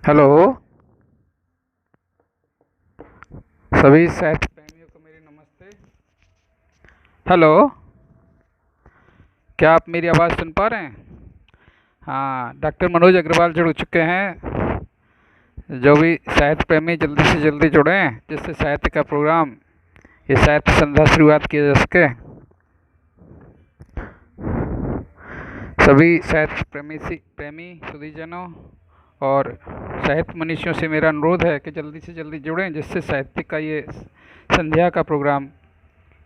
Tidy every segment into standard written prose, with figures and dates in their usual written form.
Hello. सभी साहित्य प्रेमियों को मेरी नमस्ते। हेलो। क्या आप मेरी आवाज़ सुन पा रहे हैं? हाँ, डॉक्टर मनोज अग्रवाल जुड़ चुके हैं। जो भी साहित्य प्रेमी जल्दी से जल्दी जुड़ें, जिससे साहित्य का प्रोग्राम, ये साहित्य संध्या शुरुआत किया जा सके। सभी साहित्य प्रेमी सुधीजनों और साहित्य मनुष्यों से मेरा अनुरोध है कि जल्दी से जल्दी जुड़ें, जिससे साहित्य का ये संध्या का प्रोग्राम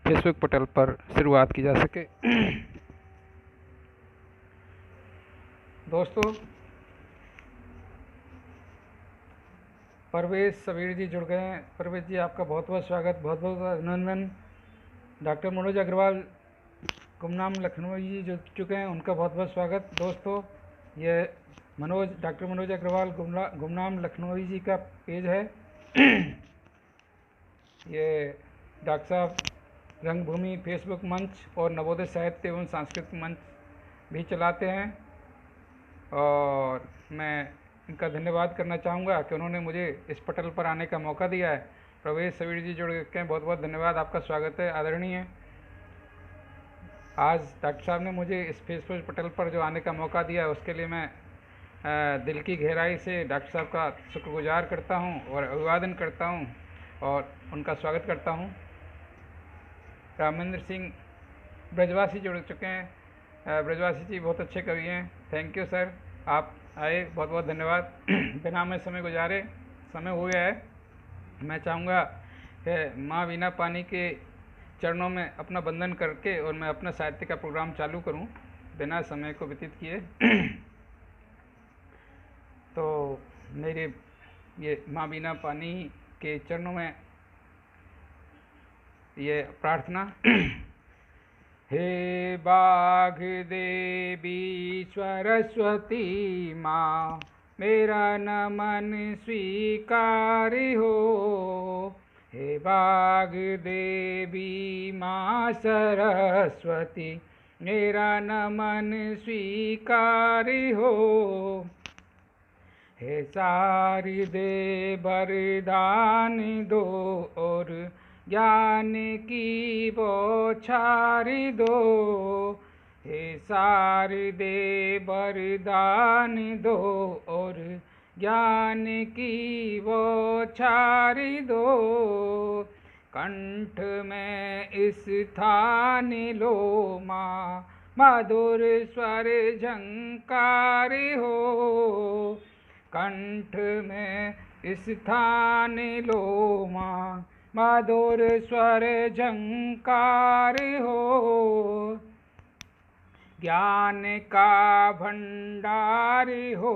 फेसबुक पटल पर शुरुआत की जा सके। दोस्तों, परवेज सबीर जी जुड़ गए हैं। परवेज जी, आपका बहुत बहुत स्वागत, बहुत बहुत अभिनंदन। डॉक्टर मनोज अग्रवाल गुमनाम लखनऊ जी जुड़ चुके हैं, उनका बहुत बहुत स्वागत। दोस्तों, ये डॉक्टर मनोज अग्रवाल गुमनाम लखनऊ जी का पेज है। ये डॉक्टर साहब रंगभूमि फेसबुक मंच और नवोदय साहित्य एवं सांस्कृतिक मंच भी चलाते हैं, और मैं इनका धन्यवाद करना चाहूँगा कि उन्होंने मुझे इस पटल पर आने का मौका दिया है। प्रवेश सवीर जी जुड़ गए हैं, बहुत बहुत धन्यवाद, आपका स्वागत है आदरणीय। आज डॉक्टर साहब ने मुझे इस फेसबुक पटल पर जो आने का मौका दिया है, उसके लिए मैं दिल की गहराई से डॉक्टर साहब का शुक्रगुजार करता हूँ और अभिवादन करता हूँ और उनका स्वागत करता हूँ। रामेंद्र सिंह ब्रजवासी जुड़ चुके हैं। ब्रजवासी जी बहुत अच्छे कवि हैं, थैंक यू सर, आप आए, बहुत बहुत धन्यवाद। बिना मैं समय गुजारे, समय हो गया है, मैं चाहूँगा कि माँ बीना पानी के चरणों में अपना बंधन करके और मैं अपना साहित्य का प्रोग्राम चालू करूँ बिना समय को व्यतीत किए। तो मेरे ये माँ बीना पानी के चरणों में ये प्रार्थना। हे बाघ देवी सरस्वती माँ, मेरा नमन स्वीकार हो। हे बाघ देवी माँ सरस्वती, मेरा नमन स्वीकार हो। हे शारदे वरदान दो और ज्ञान की बौछार दो। हे शारदे वरदान दो और ज्ञान की बौछार दो। कंठ में स्थान लो माँ, मधुर स्वर झंकार हो। कंठ में स्थान लो माँ, मधुर स्वर झंकार हो। ज्ञान का भंडार हो,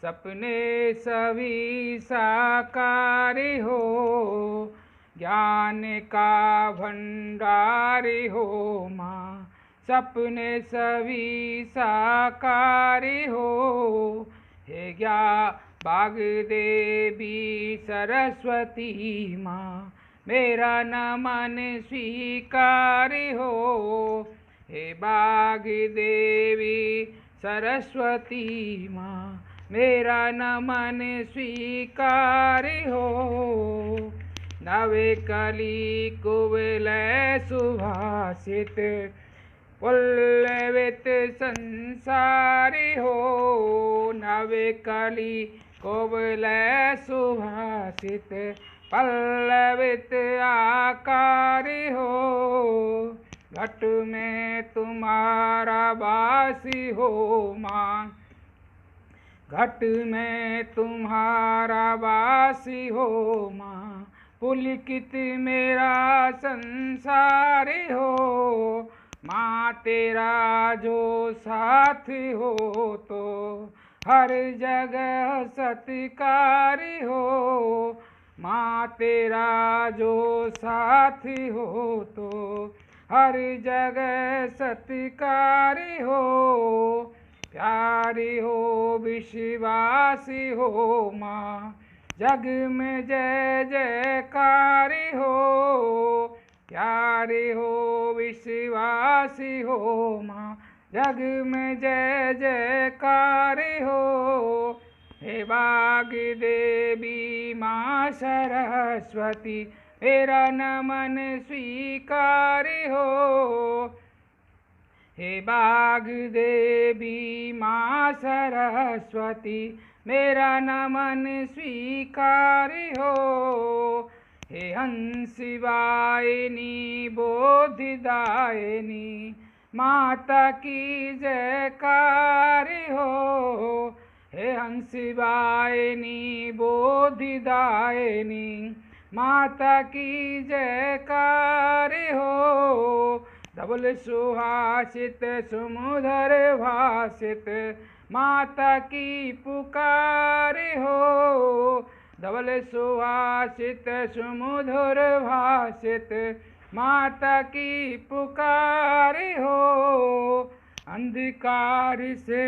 सपने सभी साकार हो। ज्ञान का भंडार हो माँ, सपने सभी साकार हो। हे बाघ देवी सरस्वती माँ, मेरा नमन स्वीकार हो। हे बाघ देवी सरस्वती माँ, मेरा नमन स्वीकार हो। नवे कली कुवलय सुभाषित, पुल्लवित संसारी हो। नवे कली कुवलय सुभाषित, पल्लवित आकार हो। घट में तुम्हारा वासी हो माँ, घट में तुम्हारा वासी हो माँ। पुलकित मेरा संसार हो माँ, तेरा जो साथ हो तो हर जगह सत्कार हो। माँ तेरा जो साथ हो तो हर जगह सत्कार हो। प्यारी हो विश्वासी हो माँ, जग में जय जयकार हो। प्यारी हो विश्वासी हो माँ, जग में जय जयकार हो। हे वाग्देवी माँ सरस्वती मेरा नमन स्वीकार हो। हे वाग्देवी माँ सरस्वती मेरा नमन स्वीकार हो। हे हंसवाहिनी बोधिदायिनी माता की जयकार हो। हे हंसवाहिनी बोधिदायिनी माता की जयकार हो। धवल सुहासित सुमधुर भाषित माता की पुकार हो। धवल सुहासित सुमधुर भाषित माता की पुकार हो। अंधकार से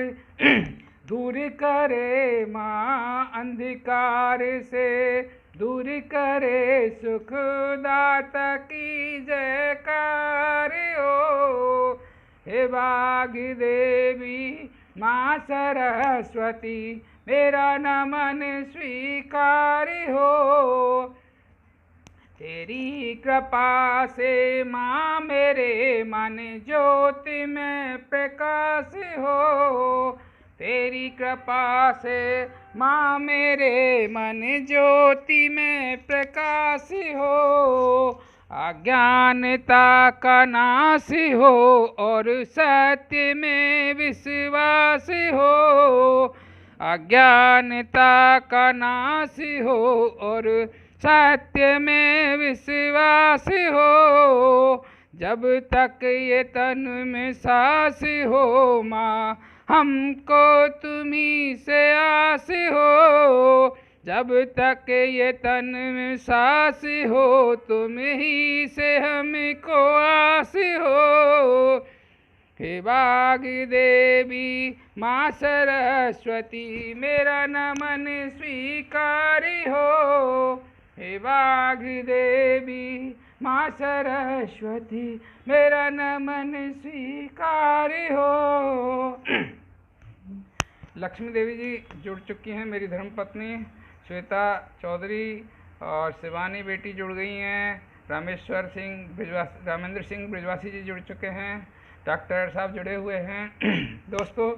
दूर करे माँ, अंधकार से दूर करे सुखदाता की जयकार हो। हे वाग्देवी माँ सरस्वती मेरा नमन स्वीकार हो। तेरी कृपा से माँ मेरे मन ज्योति में प्रकाश हो। तेरी कृपा से माँ मेरे मन ज्योति में प्रकाश हो। अज्ञानता का नाश हो और सत्य में विश्वास हो। अज्ञानता का नाश हो और सत्य में विश्वास हो। जब तक ये तन में सांस हो माँ हमको तुम्हीं से आस हो। जब तक ये तन में सांस हो तुम ही से हमको आस हो। हे वाग्देवी माँ सरस्वती मेरा नमन स्वीकार हो। हे वाग्देवी माँ सरस्वती मेरा नमन स्वीकार हो। लक्ष्मी देवी जी जुड़ चुकी हैं, मेरी धर्मपत्नी श्वेता चौधरी और शिवानी बेटी जुड़ गई हैं। रामेंद्र सिंह ब्रिजवासी जी जुड़ चुके हैं। डॉक्टर साहब जुड़े हुए हैं। दोस्तों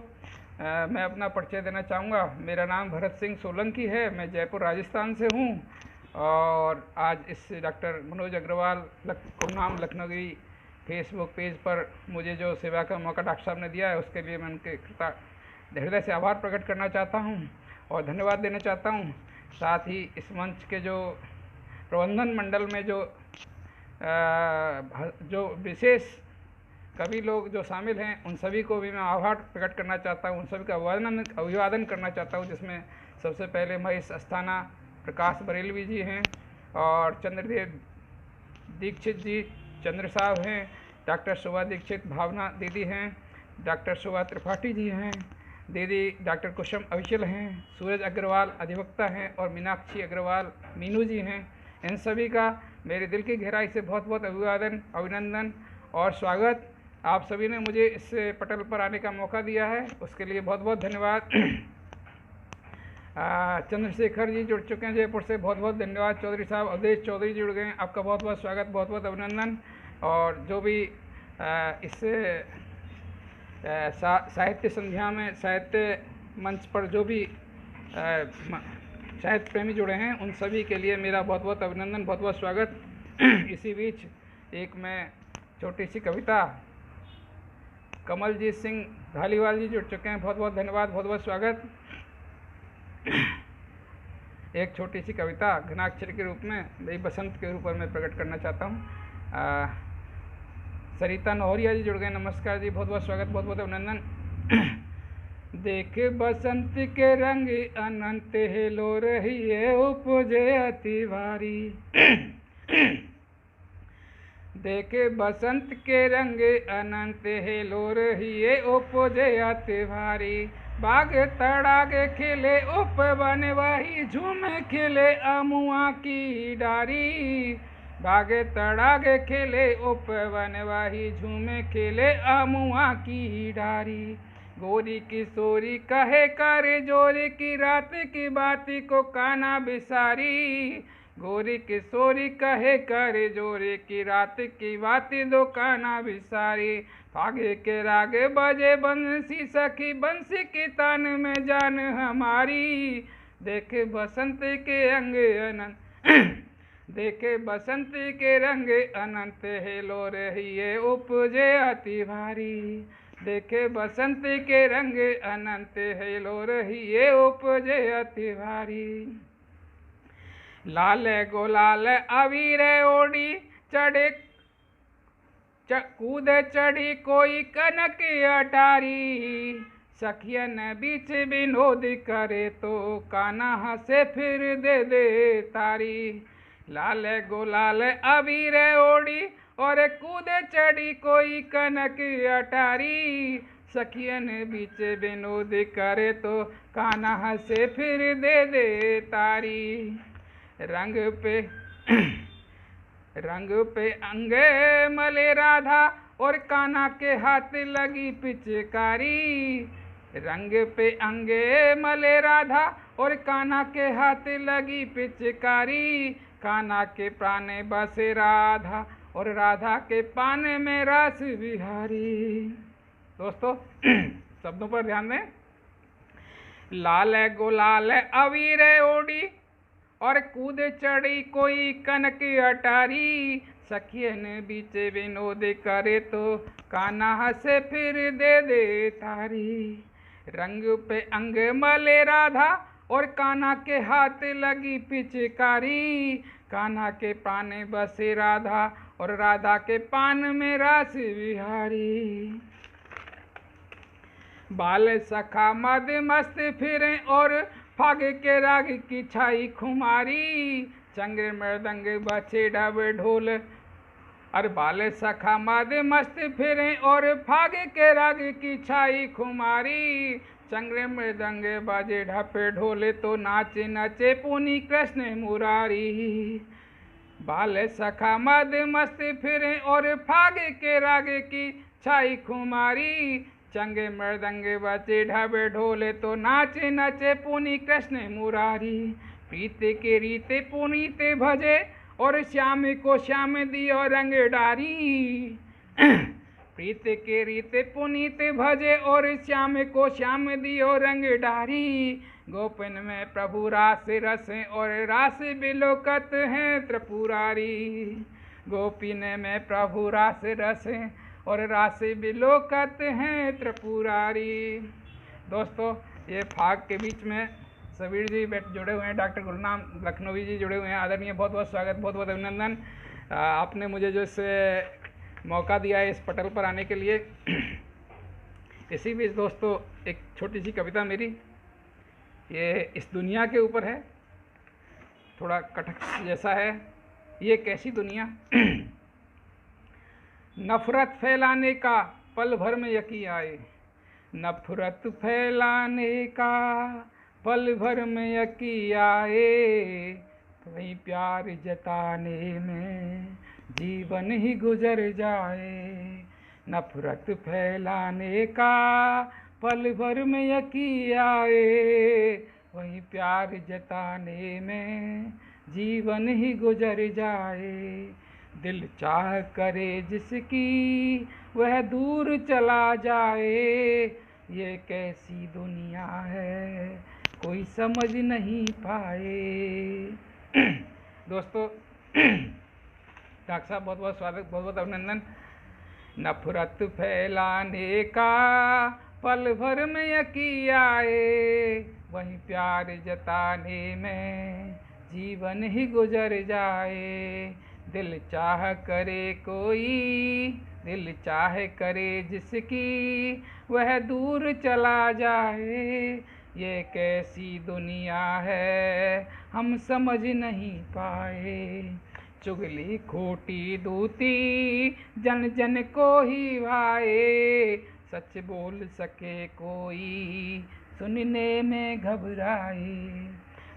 मैं अपना परिचय देना चाहूँगा। मेरा नाम भरत सिंह सोलंकी है, मैं जयपुर राजस्थान से हूँ और आज इस डॉक्टर मनोज अग्रवाल गुमनाम लखनवी फेसबुक पेज पर मुझे जो सेवा का मौका डॉक्टर साहब ने दिया है उसके लिए मैं उनके हृदय से आभार प्रकट करना चाहता हूँ और धन्यवाद देना चाहता हूँ। साथ ही इस मंच के जो प्रबंधन मंडल में जो विशेष कवि लोग जो शामिल हैं उन सभी को भी मैं आभार प्रकट करना चाहता हूँ, उन सभी का अभिवादन करना चाहता हूँ, जिसमें सबसे पहले महेश अस्थाना, प्रकाश बरेलवी जी हैं और चंद्रदेव दीक्षित जी चंद्र साहब हैं, डॉक्टर शोभा दीक्षित भावना दीदी हैं, डॉक्टर शोभा त्रिपाठी जी हैं, दीदी डॉक्टर कुसुम अविचल हैं, सूरज अग्रवाल अधिवक्ता हैं और मीनाक्षी अग्रवाल मीनू जी हैं। इन सभी का मेरे दिल की गहराई से बहुत बहुत अभिवादन, अभिनंदन और स्वागत। आप सभी ने मुझे इस पटल पर आने का मौका दिया है, उसके लिए बहुत बहुत धन्यवाद। चंद्रशेखर जी जुड़ चुके हैं जयपुर से, बहुत बहुत धन्यवाद। चौधरी साहब अवधेश चौधरी जुड़ गए हैं, आपका बहुत बहुत स्वागत, बहुत बहुत अभिनंदन। और जो भी इस साहित्य संध्या में साहित्य मंच पर जो भी साहित्य प्रेमी जुड़े हैं उन सभी के लिए मेरा बहुत बहुत अभिनंदन, बहुत बहुत स्वागत। इसी बीच एक मैं छोटी सी कविता, कमलजीत सिंह धालीवाल जी जुड़ चुके हैं, बहुत बहुत धन्यवाद, बहुत बहुत स्वागत। एक छोटी सी कविता घनाक्षर के रूप में भाई बसंत के रूप में मैं प्रकट करना चाहता हूँ। सरिता नौहरिया जी जुड़ गए, नमस्कार जी, बहुत बहुत स्वागत, बहुत बहुत अभिनंदन। देख बसंत के रंग अनंत हेलो रही है उपजे अति भारी। देखे बसंत के रंग अनंत हेलो रही है उपजे अति भारी। बाग तड़ागे खिले उपवन वही झूम खिले अमुआ की डारी। बागे तड़ागे खिले उपवन वही झूम खिले अमुआ की डारी। गोरी किशोरी कहे कर जोरी की रात की बाती को काना बिसारी। गोरी किशोरी कहे कर जोरी की रात की बाती दो काना बिसारी। फागे के रागे बजे बंसी सखी बंसी की तान में जान हमारी। देखे बसंत के अंग अनंत देखे बसंत के रंग अनंत हेलो रहिए उपजे अति भारी। देखे बसंत के रंग अनंत हेलो रहिए उपजे अति भारी। लाल गोलाल अबीर ओढ़ी चढ़े कूद चढ़ी कोई कनक अटारी। सखियन बीच विनोद करे तो कान्हा हंसे फिर दे दे तारी। लाल गुलाल अबीर ओढ़ी और कूद चढ़ी कोई कनक अटारी। सखियन बीच विनोद करे तो कान्हा हंसे फिर दे दे तारी। रंग पे अंगे मले राधा और कान्हा के हाथ लगी पिचकारी। रंग पे अंगे मले राधा और कान्हा के हाथ लगी पिचकारी। कान्हा के प्राण बसे राधा और राधा के पान में रस बिहारी। दोस्तों शब्दों पर ध्यान दें। लाल गुलाल अबीर ओढ़ी और कूद चढ़ी कोई कनक अटारी। सखियन बीच विनोद करे तो कान्हा हंसे फिर दे दे तारी। रंग पे अंग मले राधा और कान्हा के हाथ लगी पिचकारी। कान्हा के प्राण बसे राधा और राधा के पान में रस बिहारी। बाल सखा मद मस्त फिरे और फाग के राग की छाई खुमारी। चंग्र मृदंग बचे ढब ढोल और बाल सखा मद मस्त फिरे और फाग के राग की छाई खुमारी। चंग्र मृदंग बाजे ढपे ढोले तो नाचे नचे पुनि कृष्ण मुरारी। बाल सखा मद मस्त फिरे और फाग के राग की छाई खुमारी। चंगे मृदंग बचे ढबे ढोले तो नाचे नचे पुनि कृष्ण मुरारी। प्रीत के रीते पुनीत भजे और श्याम को श्याम दियो रंग डारी। प्रीत के रीते पुनीत भजे और श्याम को श्याम दियो रंग डारी। गोपिन में प्रभु रास रस और रास बिलोकत हैं त्रिपुरारी। गोपिन में प्रभु रास रस और राशि बिलोकत हैं त्रिपुरारी। दोस्तों ये फाग के बीच में सबीर जी जुड़े हुए हैं, डॉक्टर गुरनाम लखनवी जी जुड़े हुए हैं। आदरणीय बहुत बहुत स्वागत, बहुत बहुत अभिनंदन। आपने मुझे जो इस मौका दिया है इस पटल पर आने के लिए। इसी बीच दोस्तों एक छोटी सी कविता मेरी, ये इस दुनिया के ऊपर है, थोड़ा कटक जैसा है। ये कैसी दुनिया नफरत फैलाने का पल भर में यकी आए। नफरत फैलाने का पल भर में यकी आए। वही प्यार जताने में जीवन ही गुजर जाए। नफरत फैलाने का पल भर में यकी आए। वही प्यार जताने में जीवन ही गुजर जाए। दिल चाह करे जिसकी वह दूर चला जाए। ये कैसी दुनिया है कोई समझ नहीं पाए। दोस्तों डॉक्टर साहब बहुत बहुत स्वागत, बहुत बहुत अभिनंदन। नफरत फैलाने का पल भर में यकी आए। वही प्यार जताने में जीवन ही गुजर जाए। दिल चाह करे कोई, दिल चाह करे जिसकी वह दूर चला जाए। ये कैसी दुनिया है हम समझ नहीं पाए। चुगली खोटी दूती जन जन को ही भाए। सच बोल सके कोई सुनने में घबराए।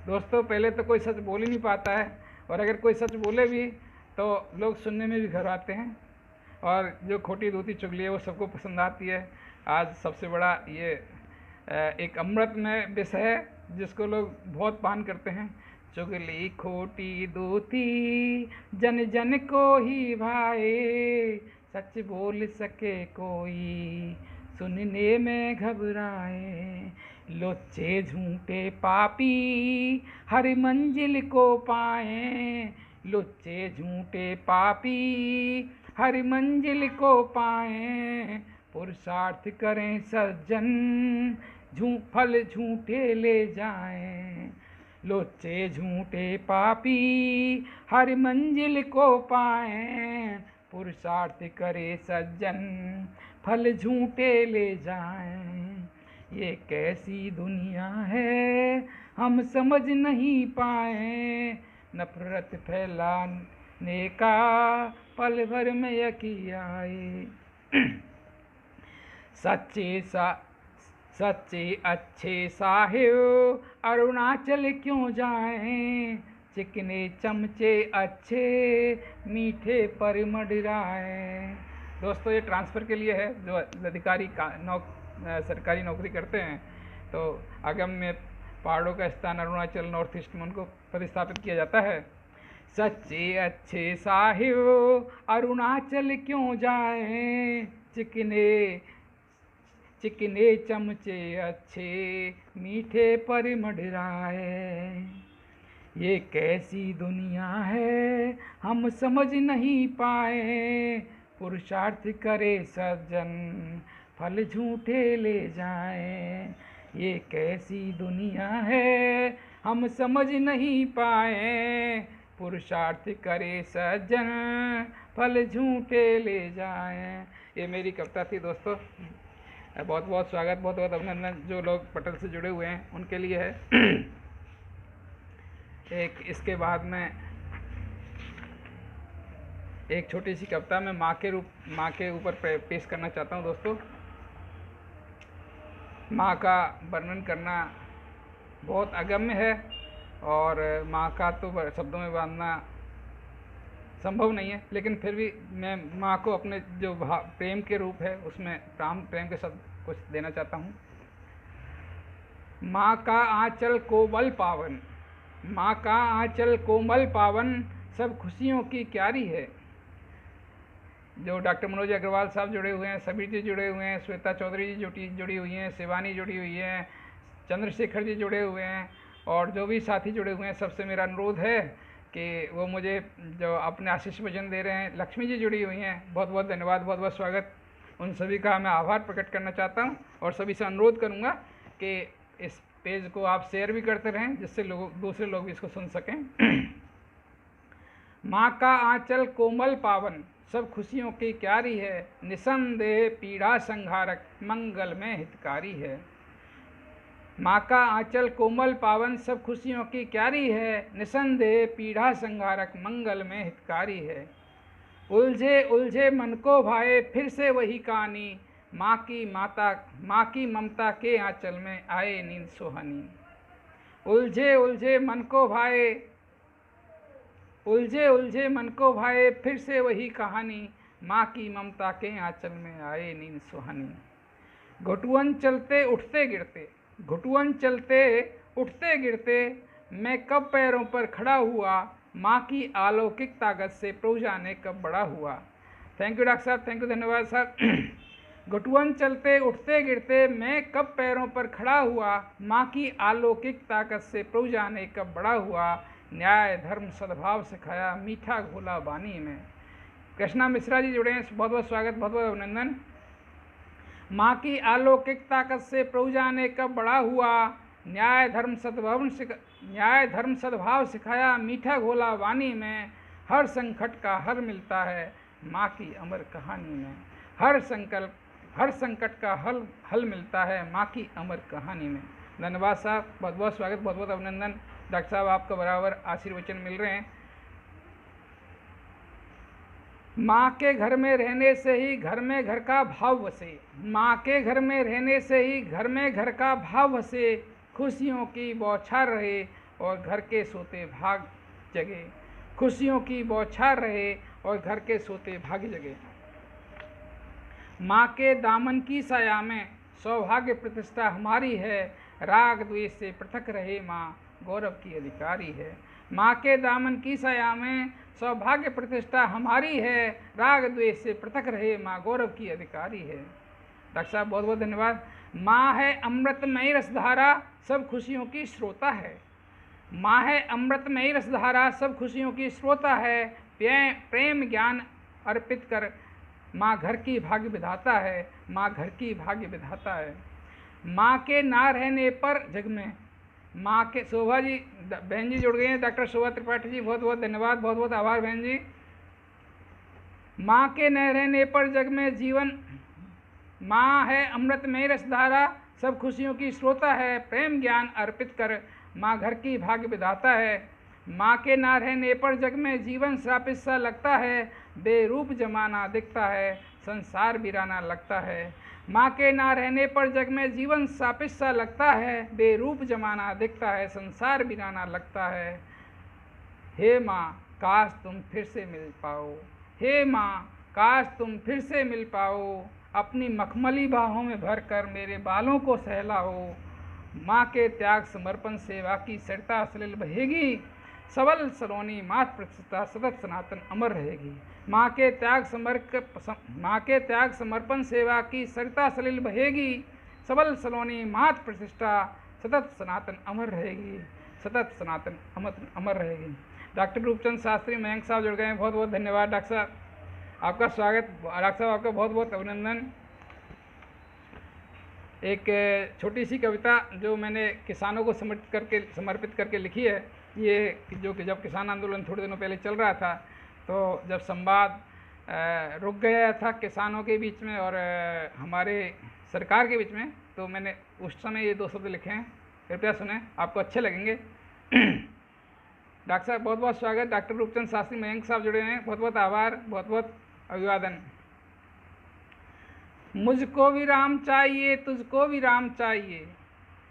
दोस्तों पहले तो कोई सच बोल ही नहीं पाता है, और अगर कोई सच बोले भी तो लोग सुनने में भी घबराते हैं। और जो खोटी धोती चुगली है वो सबको पसंद आती है। आज सबसे बड़ा ये एक अमृत में विष है जिसको लोग बहुत पान करते हैं। चुगली खोटी दूती जन जन को ही भाए, सच बोल सके कोई सुनने में घबराए। लोचे झूठे पापी हर मंजिल को पाए, लुच्चे झूठे पापी हर मंजिल को पाए। पुरुषार्थ करें सज्जन फल झूठे ले जाएं। लुच्चे झूठे पापी हर मंजिल को पाएं, पुरुषार्थ करे सज्जन फल झूठे ले जाएं। ये कैसी दुनिया है हम समझ नहीं पाए, नफरत फैलाने का पल भर में यकी आए। सच्चे अच्छे साहिब अरुणाचल क्यों जाएं, चिकने चमचे अच्छे मीठे पर मडराएं। दोस्तों ये ट्रांसफ़र के लिए है, जो अधिकारी सरकारी नौकरी करते हैं तो आगम में पहाड़ों का स्थान अरुणाचल नॉर्थ ईस्ट में उनको प्रतिस्थापित किया जाता है। सच्चे अच्छे साहिब अरुणाचल क्यों जाएं, चिकने चमचे अच्छे मीठे पर मडराए। ये कैसी दुनिया है हम समझ नहीं पाए, पुरुषार्थ करे सज्जन फल झूठे ले जाएं। ये कैसी दुनिया है हम समझ नहीं पाए, पुरुषार्थ करे सज्जन फल झूठे ले जाएं। ये मेरी कविता थी दोस्तों। बहुत बहुत स्वागत, बहुत बहुत अभिनंदन जो लोग पटल से जुड़े हुए हैं उनके लिए है। एक इसके बाद में एक छोटी सी कविता मैं माँ के ऊपर पेश करना चाहता हूँ दोस्तों। माँ का वर्णन करना बहुत अगम्य है और माँ का तो शब्दों में बांधना संभव नहीं है, लेकिन फिर भी मैं माँ को अपने जो प्रेम के रूप है उसमें प्रेम के शब्द कुछ देना चाहता हूँ। माँ का आंचल कोमल पावन, माँ का आंचल कोमल पावन, सब खुशियों की क्यारी है। जो डॉक्टर मनोज अग्रवाल साहब जुड़े हुए हैं, सभी जी जुड़े हुए हैं, श्वेता चौधरी जी जुड़ी हुई हैं, शिवानी जुड़ी हुई हैं, चंद्रशेखर जी जुड़े हुए हैं और जो भी साथी जुड़े हुए हैं सबसे मेरा अनुरोध है कि वो मुझे जो अपने आशीष वचन दे रहे हैं। लक्ष्मी जी जुड़ी हुई हैं, बहुत बहुत धन्यवाद, बहुत बहुत स्वागत। उन सभी का मैं आभार प्रकट करना चाहता हूँ और सभी से अनुरोध करूँगा कि इस पेज को आप शेयर भी करते रहें जिससे दूसरे लोग भी इसको सुन सकें। माँ का आंचल कोमल पावन, सब खुशियों की क्यारी है, निसंदेह पीड़ा संहारक मंगल में हितकारी है। माँ का आंचल कोमल पावन, सब खुशियों की क्यारी है, निसंदेह पीड़ा संहारक मंगल में हितकारी है। उलझे उलझे मन को भाए फिर से वही कहानी, माँ की ममता के आंचल में आए नींद सुहानी। उलझे उलझे मन को भाए फिर से वही कहानी, माँ की ममता के आंचल में आए नींद सुहानी। घुटुअन चलते उठते गिरते मैं कब पैरों पर खड़ा हुआ, माँ की अलौकिक ताकत से प्रभु जाने कब बड़ा हुआ। थैंक यू डॉक्टर साहब, थैंक यू, धन्यवाद साहब। घुटुअन चलते उठते गिरते मैं कब पैरों पर खड़ा हुआ, माँ की अलौकिक ताकत से प्रभु जाने कब बड़ा हुआ। न्याय धर्म सद्भाव सिखाया मीठा घोला वाणी में। कृष्णा मिश्रा जी जुड़े हैं, बहुत बहुत स्वागत, बहुत बहुत अभिनंदन। माँ की अलौकिक ताकत से प्रभु जाने कब बड़ा हुआ, न्याय धर्म सद्भाव सिखाया मीठा घोला वाणी में। हर संकट का हल मिलता है माँ की अमर कहानी में। हर संकट का हल मिलता है माँ की अमर कहानी में। धन्यवाद साहब, बहुत बहुत स्वागत, बहुत बहुत अभिनंदन। डॉक्टर साहब आपका बराबर आशीर्वचन मिल रहे हैं। माँ के घर में रहने से ही घर में घर का भाव बसे, माँ के घर में रहने से ही घर में घर का भाव बसे। खुशियों की बौछार रहे और घर के सोते भाग जगे। खुशियों की बौछार रहे और घर के सोते भाग जगे। माँ के दामन की साया में सौभाग्य प्रतिष्ठा हमारी है, राग द्वेष से पृथक रहे माँ गौरव की अधिकारी है। माँ के दामन की साया में सौभाग्य प्रतिष्ठा हमारी है, राग द्वेष से पृथक रहे माँ गौरव की अधिकारी है। डॉक्टर साहब बहुत बहुत धन्यवाद। माँ है अमृतमयी रसधारा, सब खुशियों की श्रोता है। माँ है अमृतमयी रसधारा, सब खुशियों की श्रोता है। प्रेम ज्ञान अर्पित कर माँ घर की भाग्य विधाता है, माँ घर की भाग्य विधाता है। माँ के ना रहने पर जग में, माँ के शोभा जी बहन जी जुड़ गए हैं, डॉक्टर शोभा त्रिपाठी जी बहुत बहुत धन्यवाद, बहुत बहुत आभार बहन जी। माँ के न रहने पर जग में जीवन, माँ है अमृतमयी रसधारा, सब खुशियों की श्रोता है। प्रेम ज्ञान अर्पित कर माँ घर की भाग्य विधाता है। माँ के ना रहने पर जग में जीवन श्रापित सा लगता है, बेरूप जमाना दिखता है, संसार वीराना लगता है। माँ के ना रहने पर जग में जीवन श्रापित सा लगता है, बेरूप जमाना दिखता है, संसार वीराना लगता है। हे माँ काश तुम फिर से मिल पाओ, हे माँ काश तुम फिर से मिल पाओ, अपनी मखमली बाहों में भरकर मेरे बालों को सहलाओ। माँ के त्याग समर्पण सेवा की सरिता सलिल बहेगी, सबल सलोनी मात प्रतिष्ठा सतत सनातन अमर रहेगी। माँ के त्याग समर्पण सेवा की सरिता सलिल बहेगी, सबल सलोनी मात प्रतिष्ठा सतत सनातन अमर रहेगी, सतत सनातन अमर रहेगी। डॉक्टर रूपचंद शास्त्री मयंक साहब जुड़ गए हैं, बहुत बहुत धन्यवाद डॉक्टर साहब, आपका स्वागत। डॉक्टर साहब आपका बहुत बहुत अभिनंदन। एक छोटी सी कविता जो मैंने किसानों को समर्पित करके लिखी है, ये जो कि जब किसान आंदोलन थोड़े दिनों पहले चल रहा था, तो जब संवाद रुक गया था किसानों के बीच में और हमारे सरकार के बीच में, तो मैंने उस समय ये 2 शब्द लिखे हैं, कृपया सुने, आपको अच्छे लगेंगे। डॉक्टर साहब बहुत बहुत स्वागत। डॉक्टर रूपचंद शास्त्री मयंक साहब जुड़े हैं, बहुत बहुत आभार, बहुत बहुत अभिवादन। मुझको भी राम चाहिए, तुझको भी राम चाहिए,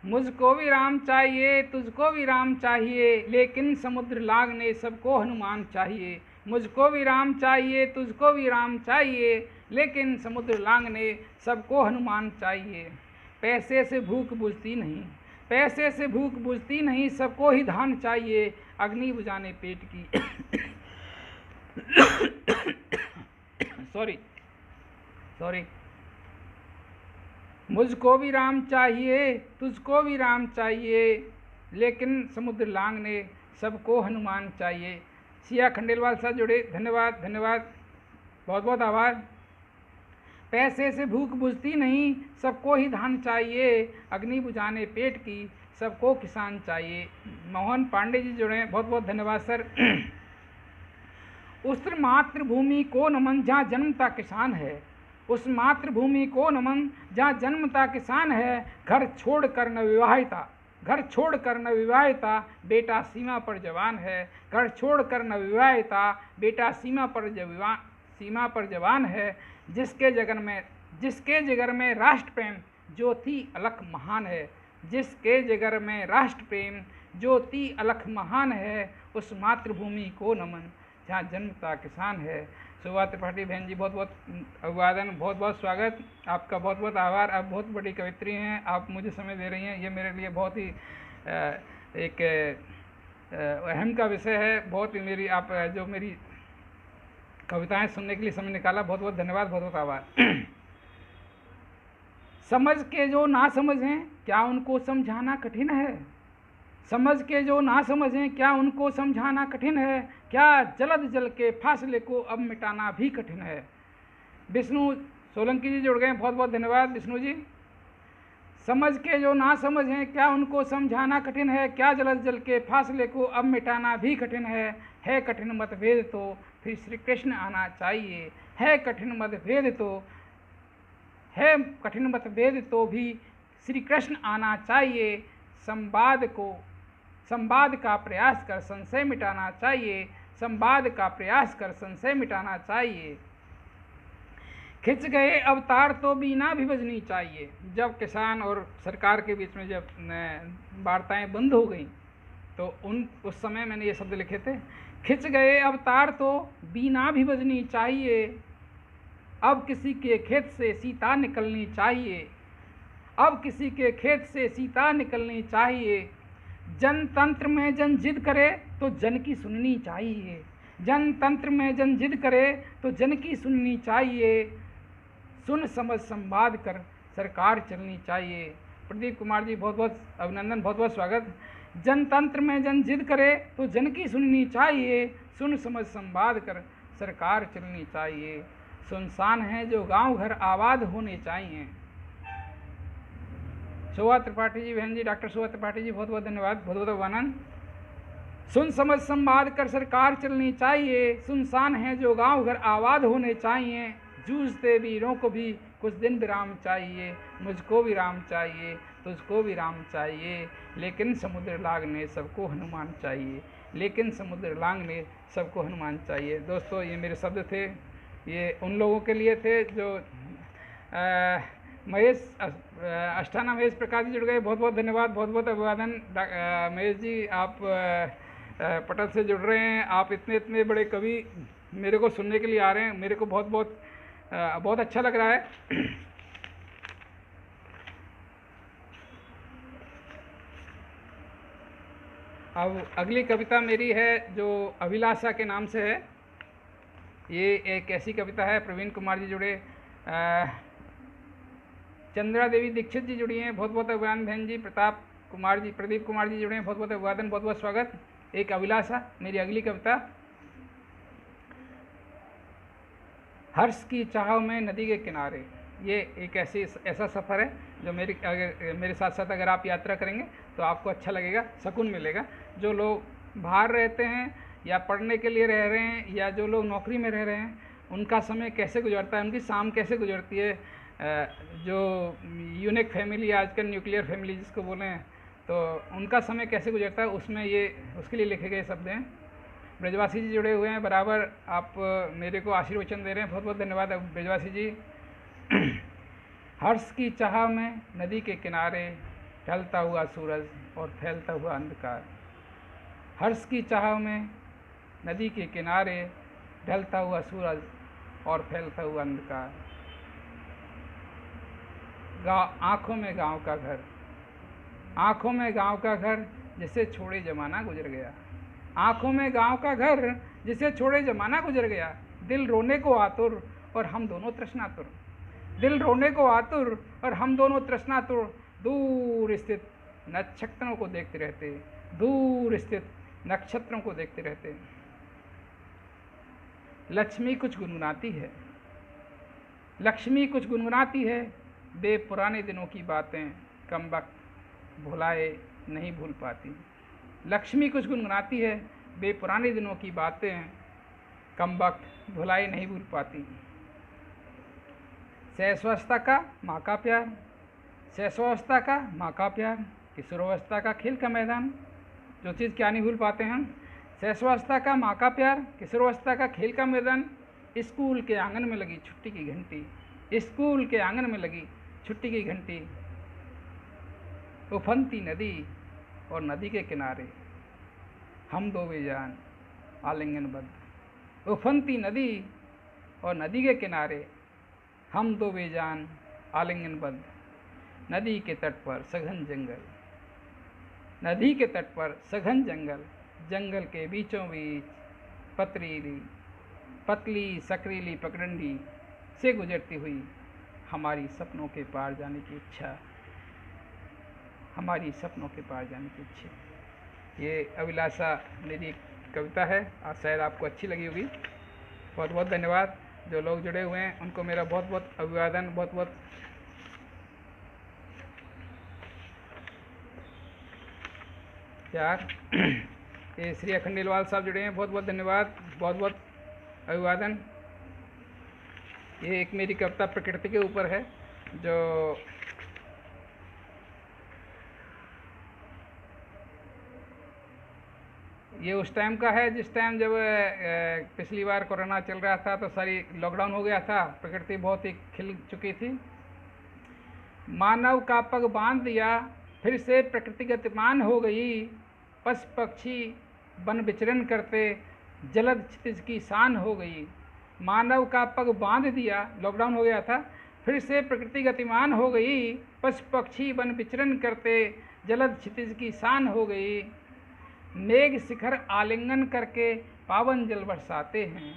मुझको भी राम चाहिए, तुझको भी राम चाहिए, लेकिन समुद्र लांघने सबको हनुमान चाहिए। मुझको भी राम चाहिए, तुझको भी राम चाहिए, लेकिन समुद्र लांघने सबको हनुमान चाहिए। पैसे से भूख बुझती नहीं, पैसे से भूख बुझती नहीं, सबको ही धान चाहिए, अग्नि बुझाने पेट की। सॉरी। मुझको भी राम चाहिए, तुझको भी राम चाहिए, लेकिन समुद्र लांघने सबको हनुमान चाहिए। सिया खंडेलवाल साहब जुड़े, धन्यवाद धन्यवाद, बहुत बहुत आभार। पैसे से भूख बुझती नहीं, सबको ही धान चाहिए, अग्नि बुझाने पेट की सबको किसान चाहिए। मोहन पांडे जी जुड़े, बहुत बहुत धन्यवाद सर। उस मातृभूमि को नमन जहाँ जन्मता किसान है, उस मातृभूमि को नमन जहाँ जन्मता किसान है। घर छोड़ कर नवविवाहिता, घर छोड़ कर नवविवाहिता, बेटा सीमा पर जवान है। घर छोड़ कर नवविवाहिता, बेटा सीमा पर जवान है। जिसके जिगर में राष्ट्र प्रेम ज्योति अलख महान है, जिसके जिगर में राष्ट्र प्रेम ज्योति अलख महान है। उस मातृभूमि को नमन जहाँ जन्मता किसान है। शोभा त्रिपाठी बहन जी बहुत बहुत अभिवादन, बहुत बहुत स्वागत, आपका बहुत बहुत आभार। आप बहुत बड़ी कवित्री हैं, आप मुझे समय दे रही हैं, ये मेरे लिए बहुत ही एक अहम का विषय है। बहुत ही मेरी आप जो मेरी कविताएं सुनने के लिए समय निकाला, बहुत बहुत धन्यवाद, बहुत बहुत आभार। समझ के जो ना समझें क्या उनको समझाना कठिन है, समझ के जो ना समझें क्या उनको समझाना कठिन है। क्या जलद जल के फासले को अब मिटाना भी कठिन है। विष्णु सोलंकी जी जुड़ गए, बहुत बहुत धन्यवाद विष्णु जी। समझ के जो ना समझें क्या उनको समझाना कठिन है, क्या जलद जल के फासले को अब मिटाना भी कठिन है कठिन मतभेद तो फिर श्री कृष्ण आना चाहिए। है कठिन मतभेद तो भी श्री कृष्ण आना चाहिए। संवाद का प्रयास कर संशय मिटाना चाहिए, संवाद का प्रयास कर संशय मिटाना चाहिए। खिंच गए अवतार तो बीना भी बजनी चाहिए। जब किसान और सरकार के बीच में जब वार्ताएं बंद हो गई, तो उस समय मैंने ये शब्द लिखे थे, खिंच गए अवतार तो बीना भी बजनी चाहिए। अब किसी के खेत से सीता निकलनी चाहिए, अब किसी के खेत से सीता निकलनी चाहिए। जनतंत्र में जन जिद करे तो जन की सुननी चाहिए, जनतंत्र में जन जिद करे तो जन की सुननी चाहिए। सुन समझ संवाद कर सरकार चलनी चाहिए। प्रदीप कुमार जी बहुत बहुत अभिनंदन, बहुत बहुत स्वागत। जनतंत्र में जन जिद करे तो जन की सुननी चाहिए, सुन समझ संवाद कर सरकार चलनी चाहिए। सुनसान है जो गांव घर आबाद होने चाहिए। शोभा त्रिपाठी जी, बहन जी डॉक्टर शोभा त्रिपाठी जी बहुत बहुत धन्यवाद, बहुत बहुत अभिनंदन। सुन समझ संवाद कर सरकार चलनी चाहिए, सुनसान है जो गांव घर आबाद होने चाहिए। जूझते वीरों को भी कुछ दिन विराम चाहिए, मुझको भी राम चाहिए, तुझको भी राम चाहिए। लेकिन समुद्र लांघने सबको हनुमान चाहिए, लेकिन समुद्र लांघने सबको हनुमान चाहिए। दोस्तों ये मेरे शब्द थे, ये उन लोगों के लिए थे जो महेश अष्टाना महेश प्रकाश जी जुड़ गए, बहुत बहुत धन्यवाद, बहुत बहुत अभिवादन। महेश जी आप पटल से जुड़ रहे हैं, आप इतने इतने बड़े कवि मेरे को सुनने के लिए आ रहे हैं, मेरे को बहुत बहुत बहुत अच्छा लग रहा है। अब अगली कविता मेरी है जो अभिलाषा के नाम से है। ये एक ऐसी कविता है, प्रवीण कुमार जी जुड़े, चंद्रा देवी दीक्षित जी जुड़ी हैं, बहुत बहुत अभिवादन बहन जी। प्रताप कुमार जी, प्रदीप कुमार जी जुड़े हैं, बहुत बहुत अभिवादन, बहुत बहुत स्वागत। एक अभिलाषा मेरी अगली कविता। हर्ष की चाह में नदी के किनारे, ये एक ऐसा सफ़र है जो मेरे साथ साथ अगर आप यात्रा करेंगे तो आपको अच्छा लगेगा, सुकून मिलेगा। जो लोग बाहर रहते हैं या पढ़ने के लिए रह रहे हैं या जो लोग नौकरी में रह रहे हैं, उनका समय कैसे गुजरता है, उनकी शाम कैसे गुजरती है, जो यूनिक फैमिली, आजकल न्यूक्लियर फैमिली जिसको बोले हैं, तो उनका समय कैसे गुजरता है, उसमें ये उसके लिए लिखे गए शब्द हैं। ब्रजवासी जी जुड़े हुए हैं बराबर, आप मेरे को आशीर्वचन दे रहे हैं, बहुत बहुत धन्यवाद ब्रजवासी जी। हर्ष की चाह में नदी के किनारे, ढलता हुआ सूरज और फैलता हुआ अंधकार। हर्ष की चाह में नदी के किनारे, ढलता हुआ सूरज और फैलता हुआ अंधकार। आँखों में गांव का घर, आँखों में गांव का घर जिसे छोड़े ज़माना गुजर गया। आँखों में गांव का घर जिसे छोड़े ज़माना गुजर गया। दिल रोने को आतुर और हम दोनों तृष्णातुर, दिल रोने को आतुर और हम दोनों तृष्णातुर। दूर स्थित नक्षत्रों को देखते रहते, दूर स्थित नक्षत्रों को देखते रहते। लक्ष्मी कुछ गुनगुनाती है, लक्ष्मी कुछ गुनगुनाती है, बे पुराने दिनों की बातें कमबख्त भुलाए नहीं भूल पाती। लक्ष्मी कुछ गुनगुनाती है, बे पुराने दिनों की बातें कमबख्त भुलाए नहीं भूल पाती। शैशवावस्था का माँ का प्यार, शैशवावस्था का माँ का प्यार, किशोरावस्था का खेल का मैदान, जो चीज़ क्या नहीं भूल पाते हम। शैशवावस्था का माँ का प्यार, किशोरावस्था का खेल का मैदान, स्कूल के आंगन में लगी छुट्टी की घंटी, स्कूल के आंगन में लगी छुट्टी की घंटी। उफनती नदी और नदी के किनारे हम दो बेजान आलिंगनबद्ध। उफनती नदी और नदी के किनारे हम दो बेजान आलिंगनबद्ध। नदी के तट पर सघन जंगल, नदी के तट पर सघन जंगल, जंगल के बीचों बीच पथरीली पतली सकरीली पगडंडी से गुजरती हुई हमारी सपनों के पार जाने की इच्छा, हमारी सपनों के पार जाने की इच्छा। ये अभिलाषा मेरी कविता है, आज शायद आपको अच्छी लगी होगी। बहुत बहुत धन्यवाद। जो लोग जुड़े हुए हैं उनको मेरा बहुत बहुत अभिवादन, बहुत बहुत प्यार। ये श्री अखंडेलवाल साहब जुड़े हैं, बहुत बहुत धन्यवाद, बहुत बहुत अभिवादन। ये एक मेरी कविता प्रकृति के ऊपर है, जो ये उस टाइम का है जिस टाइम जब पिछली बार कोरोना चल रहा था तो सारी लॉकडाउन हो गया था, प्रकृति बहुत ही खिल चुकी थी। मानव का पग बांध दिया, फिर से प्रकृति गतिमान हो गई। पशु पक्षी वन विचरण करते, जलद क्षितिज की शान हो गई। मानव का पग बांध दिया, लॉकडाउन हो गया था, फिर से प्रकृति गतिमान हो गई, पशु पक्षी वन विचरण करते, जलद क्षितिज की शान हो गई। मेघ शिखर आलिंगन करके पावन जल बरसाते हैं,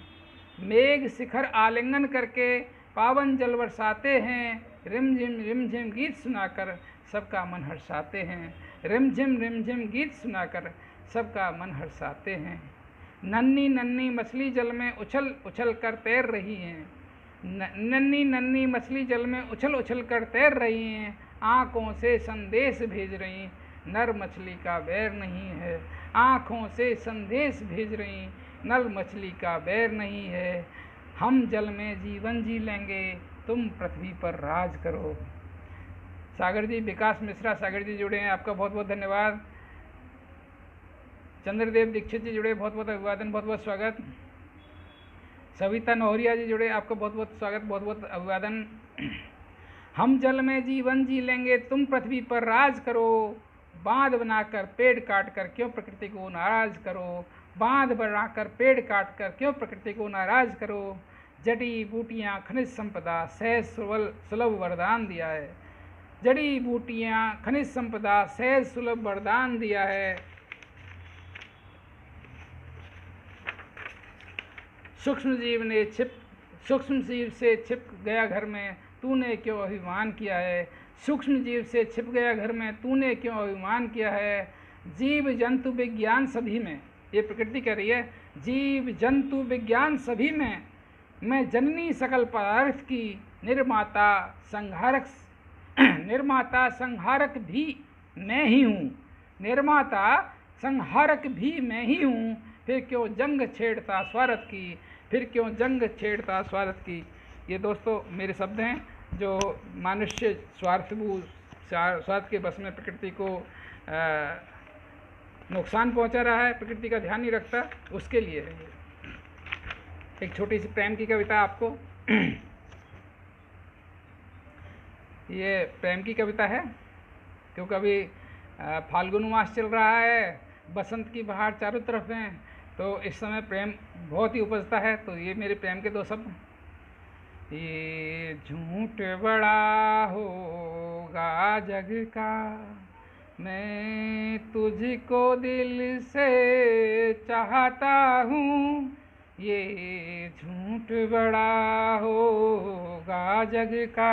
मेघ शिखर आलिंगन करके पावन जल बरसाते हैं, रिमझिम गीत सुनाकर सबका मन हर्षाते हैं, रिमझिम गीत सुनाकर सबका मन हर्षाते हैं। नन्ही नन्ही मछली जल में उछल उछल कर तैर रही हैं, नन्ही नन्ही मछली जल में उछल उछल कर तैर रही हैं, आँखों से संदेश भेज रही, नर मछली का बैर नहीं है, आँखों से संदेश भेज रही, नर मछली का बैर नहीं है। हम जल में जीवन जी लेंगे, तुम पृथ्वी पर राज करो। सागर जी, विकास मिश्रा सागर जी जुड़े हैं, आपका बहुत बहुत धन्यवाद। चंद्रदेव दीक्षित जी जुड़े, बहुत बहुत अभिवादन, बहुत बहुत स्वागत। सविता नौहरिया जी जुड़े, आपका बहुत बहुत स्वागत, बहुत बहुत अभिवादन। हम जल में जीवन जी लेंगे, तुम पृथ्वी पर राज करो, बांध बनाकर पेड़ काट कर क्यों प्रकृति को नाराज करो, बांध बनाकर पेड़ काट कर क्यों प्रकृति को नाराज करो। जड़ी बूटियाँ खनिज संपदा सहज सुलभ वरदान दिया है, जड़ी बूटियाँ खनिज संपदा सहज सुलभ वरदान दिया है। सूक्ष्म जीव से छिप गया घर में, तूने क्यों अभिमान किया है, सूक्ष्म जीव से छिप गया घर में, तूने क्यों अभिमान किया है। जीव जंतु विज्ञान सभी में, ये प्रकृति कह रही है, जीव जंतु विज्ञान सभी में मैं जननी सकल पदार्थ की, निर्माता संहारक भी मैं ही हूँ, निर्माता संहारक भी मैं ही हूँ। फिर क्यों जंग छेड़ता स्वार्थ की, फिर क्यों जंग छेड़ता स्वार्थ की। ये दोस्तों मेरे शब्द हैं, जो मनुष्य स्वार्थ के बस में प्रकृति को नुकसान पहुंचा रहा है, प्रकृति का ध्यान नहीं रखता, उसके लिए है। एक छोटी सी प्रेम की कविता आपको ये प्रेम की कविता है, क्योंकि अभी फाल्गुन मास चल रहा है, बसंत की बहार चारों तरफ है, तो इस समय प्रेम बहुत ही उपजता है। तो ये मेरे प्रेम के दो शब्द। ये झूठ बड़ा होगा जग का, मैं तुझको दिल से चाहता हूँ, ये झूठ बड़ा होगा जग का,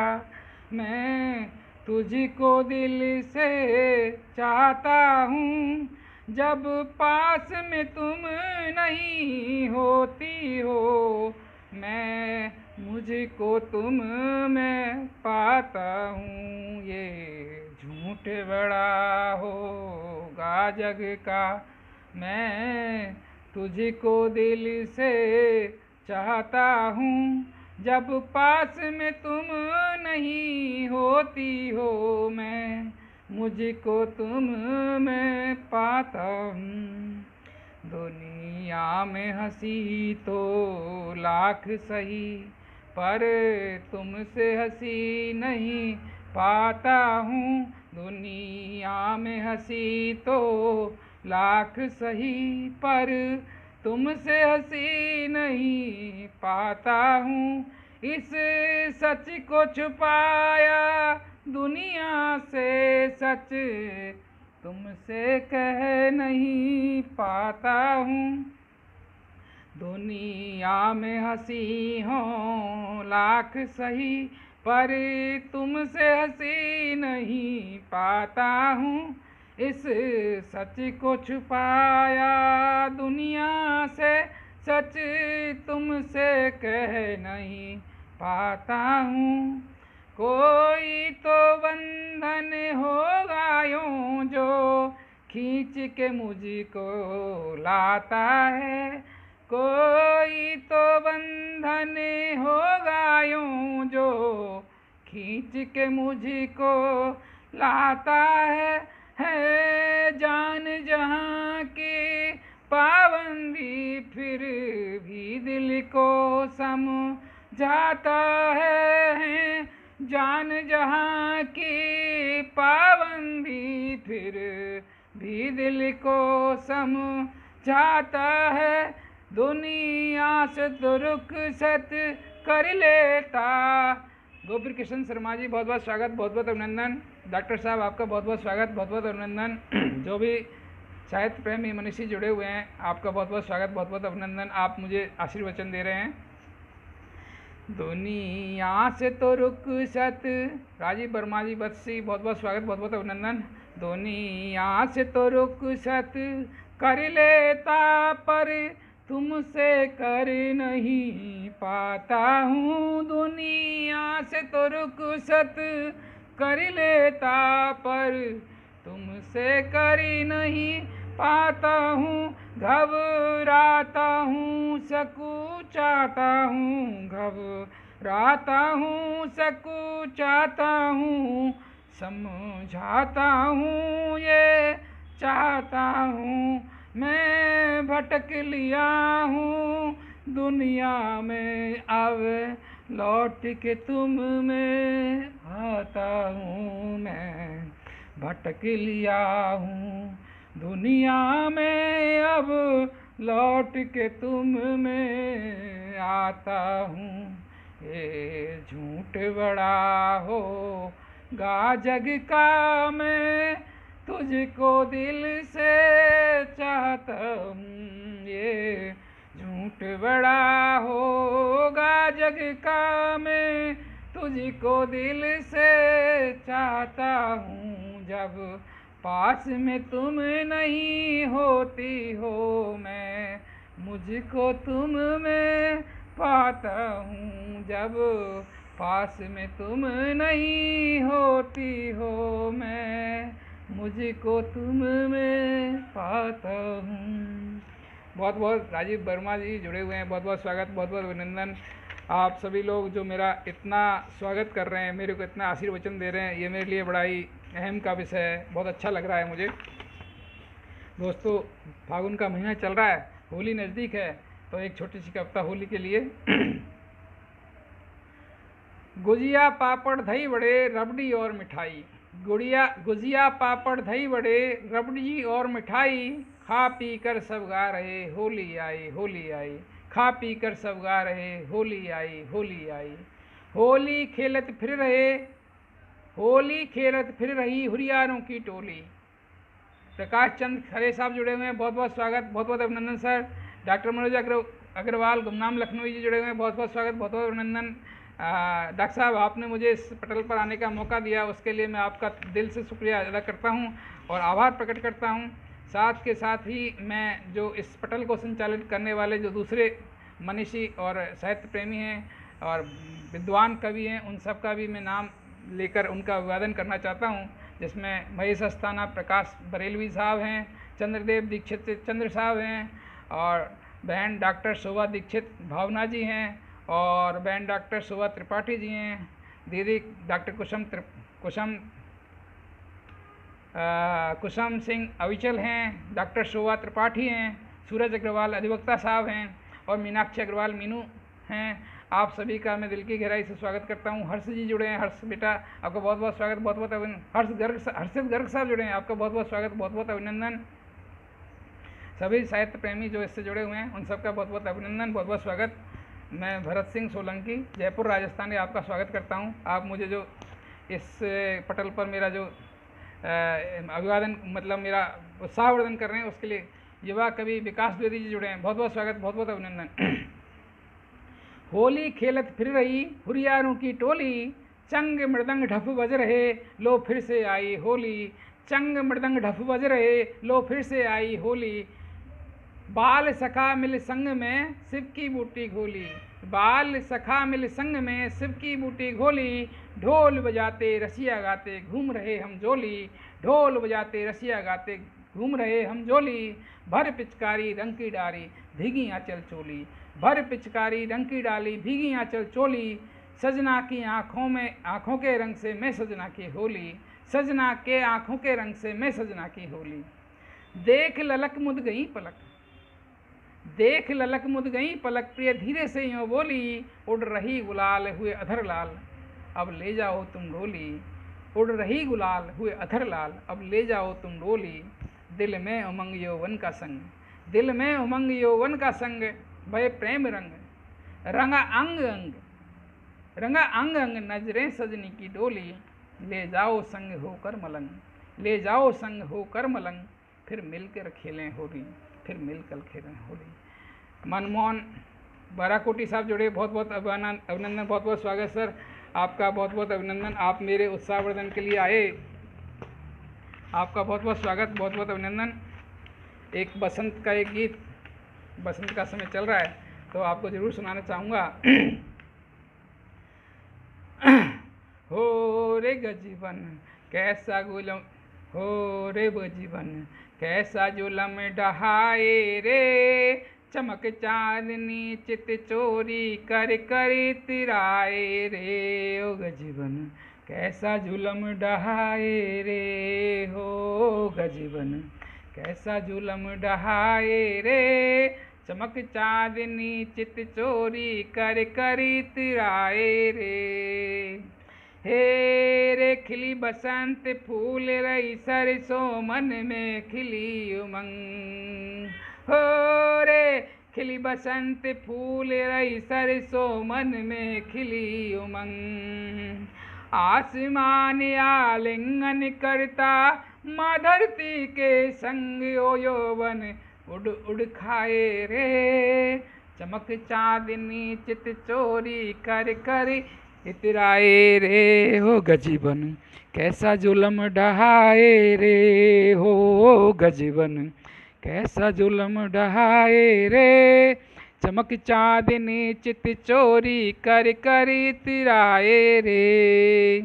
मैं तुझको दिल से चाहता हूँ। जब पास में तुम नहीं होती हो, मैं मुझको तुम में पाता हूँ, ये झूठ बड़ा होगा जग का, मैं तुझको दिल से चाहता हूँ। जब पास में तुम नहीं होती हो, मैं मुझको तुम में पाता हूँ। दुनिया में हंसी तो लाख सही, पर तुमसे हंसी नहीं पाता हूँ। दुनिया में हंसी तो लाख सही, पर तुमसे हंसी नहीं पाता हूँ। इस सच को छुपाया दुनिया से, सच तुमसे कह नहीं पाता हूँ। दुनिया में हंसी हो लाख सही, पर तुमसे हंसी नहीं पाता हूँ। इस सच को छुपाया दुनिया से, सच तुमसे कह नहीं पाता हूँ। कोई तो बंधन होगा यूं जो खींच के मुझको लाता है, कोई तो बंधन होगा यूं जो खींच के मुझको लाता है जान जहाँ की पाबंदी, फिर भी दिल को समझाता है। जान जहाँ की पाबंदी, फिर भी दिल को समझाता है। दुनिया से तो रुखसत कर लेता। गोपी कृष्ण शर्मा जी बहुत बहुत स्वागत, बहुत बहुत अभिनंदन। डॉक्टर साहब आपका बहुत बहुत स्वागत, बहुत बहुत अभिनंदन। जो भी साहित्य प्रेमी मनीषी जुड़े हुए हैं आपका बहुत बहुत स्वागत, बहुत बहुत अभिनंदन। आप मुझे आशीर्वचन दे रहे हैं। दुनिया से तो रुखसत, राजीव वर्मा जी बत्सी बहुत बहुत स्वागत, बहुत बहुत अभिनंदन। दुनिया से तो रुखसत कर लेता पर तुमसे कर नहीं पाता हूँ। दुनिया से तो रुखसत कर लेता पर तुमसे कर नहीं पाता हूँ। घबराता हूँ सकुचाता हूँ, घबराता हूँ सकुचाता हूँ, समझाता हूँ ये चाहता हूँ। मैं भटक लिया हूँ दुनिया में, अब लौट के तुम में आता हूँ। मैं भटक लिया हूँ दुनिया में, अब लौट के तुम में आता हूँ। ये झूठ बड़ा होगा जग का, मैं तुझको दिल से चाहता हूँ। ये झूठ बड़ा होगा जग का, मैं तुझको दिल से चाहता हूँ। जब पास में तुम नहीं होती हो, मैं मुझको तुम में पाता हूँ। जब पास में तुम नहीं होती हो, मैं मुझको तुम में पाता हूँ। बहुत बहुत राजीव वर्मा जी जुड़े हुए हैं, बहुत बहुत स्वागत, बहुत बहुत अभिनंदन। आप सभी लोग जो मेरा इतना स्वागत कर रहे हैं, मेरे को इतना आशीर्वचन दे रहे हैं, ये मेरे लिए बड़ा ही अहम का विषय है। बहुत अच्छा लग रहा है मुझे। दोस्तों, फागुन का महीना चल रहा है, होली नज़दीक है, तो एक छोटी सी कविता होली के लिए। गुजिया पापड़ दही बड़े रबड़ी और मिठाई, गुजिया पापड़ दही बड़े रबड़ी और मिठाई, खा पी कर सब गा रहे होली आई होली आई, खा पी कर सब गा रहे होली आई होली आई। होली खेलत फिर रहे, होली खेलत फिर रही हुरियारों की टोली। प्रकाश चंद खरे साहब जुड़े हुए हैं, बहुत बहुत स्वागत, बहुत बहुत अभिनंदन सर। डॉक्टर मनोज अग्रवाल गुमनाम लखनऊ जी जुड़े हुए हैं, बहुत बहुत स्वागत, बहुत बहुत अभिनंदन। डॉक्टर साहब, आपने मुझे इस पटल पर आने का मौका दिया, उसके लिए मैं आपका दिल से शुक्रिया अदा करता हूं और आभार प्रकट करता हूं। साथ के साथ ही मैं जो इस पटल को संचालित करने वाले जो दूसरे मनीषी और साहित्य प्रेमी हैं और विद्वान कवि हैं, उन सब का भी मैं नाम लेकर उनका अभिवादन करना चाहता हूं, जिसमें महेश अस्थाना, प्रकाश बरेलवी साहब हैं, चंद्रदेव दीक्षित चंद्र साहब हैं, और बहन डॉक्टर शोभा दीक्षित भावना जी हैं, और बहन डॉक्टर शोभा त्रिपाठी जी हैं, दीदी डॉक्टर कुसुम सिंह अविचल हैं, डॉक्टर शोभा त्रिपाठी हैं, सूरज अग्रवाल अधिवक्ता साहब हैं, और मीनाक्षी अग्रवाल मीनू हैं। आप सभी का मैं दिल की गहराई से स्वागत करता हूं। हर्ष जी जुड़े हैं, हर्ष बेटा आपका बहुत बहुत स्वागत, बहुत बहुत अभिनंदन। हर्षित गर्ग साहब जुड़े हैं, आपका बहुत बहुत स्वागत, बहुत बहुत अभिनंदन। सभी साहित्य प्रेमी जो इससे जुड़े हुए हैं उन सबका बहुत बहुत अभिनंदन, बहुत बहुत स्वागत। मैं भरत सिंह सोलंकी, जयपुर राजस्थान में आपका स्वागत करता हूं। आप मुझे जो इस पटल पर मेरा जो अभिवादन मतलब मेरा उत्साहवर्धन कर रहे हैं, उसके लिए युवा कवि विकास द्विवेदी जी जुड़े हैं, बहुत बहुत स्वागत, बहुत बहुत अभिनंदन। होली खेलत फिर रही हुरियारों की टोली, चंग मृदंग ढफ बज रहे लो फिर से आई होली, चंग मृदंग ढफ बज रहे लो फिर से आई होली। बाल सखा मिल संग में शिव की बूटी घोली, बाल सखा मिल संग में शिव की बूटी घोली, ढोल बजाते रसिया गाते घूम रहे हम जोली, ढोल बजाते रसिया गाते घूम रहे हम जोली। भर पिचकारी रंग की डाली भीगी आंचल चोली, भर पिचकारी रंग की डाली भीगी आंचल चोली, सजना की आँखों के रंग से मैं सजना की होली, सजना के आँखों के रंग से मैं सजना की होली। देख ललक मुद गई पलक, देख ललक मुद गई पलक, प्रिय धीरे से यूँ बोली, उड़ रही गुलाल हुए अधर लाल अब ले जाओ तुम डोली, उड़ रही गुलाल हुए अधर लाल अब ले जाओ तुम डोली। दिल में उमंग यौवन का संग, दिल में उमंग यौवन का संग, भय प्रेम रंग, रंगा अंग अंग, रंगा अंग अंग, नजरें सजनी की डोली, ले जाओ संग होकर मलंग, ले जाओ संग होकर मलंग, फिर मिलकर खेलें होली, फिर मिलकर खेलें होली। मनमोहन बाराकोटी साहब जुड़े, बहुत बहुत अभिनंदन, बहुत बहुत स्वागत सर आपका, बहुत बहुत अभिनंदन, आप मेरे उत्साहवर्धन के लिए आए, आपका बहुत बहुत स्वागत, बहुत बहुत अभिनंदन। एक बसंत का एक गीत, बसंत का समय चल रहा है तो आपको ज़रूर सुनाना चाहूँगा। हो रे गजीबन कैसा गुलम, हो रे गजीबन कैसा जुलम डहाए रे, चमक चांदनी चित चोरी कर कर तिराए रे, ओ गजीबन कैसा जुलम डहाए रे, हो गजीबन कैसा जुलम डहाए रे, चमक चांदनी चित चोरी कर कर तिराए रे। हे रे खिली बसंत फूल रही सरसों मन में खिली उमंग, हो रे खिली बसंत फूल रही सरसों मन में खिली उमंग, आसमान आलिंगन करता माँ धरती के संग, ओ यौवन उड़ उड़ खाए रे, चमक चांदनी चित चोरी कर कर इतराए रे, हो गजीबन कैसा जुलम डहाए रे, हो गजीबन कैसा जुलम डहाए रे, चमक चांदनी चित चोरी कर कर इतराए रे।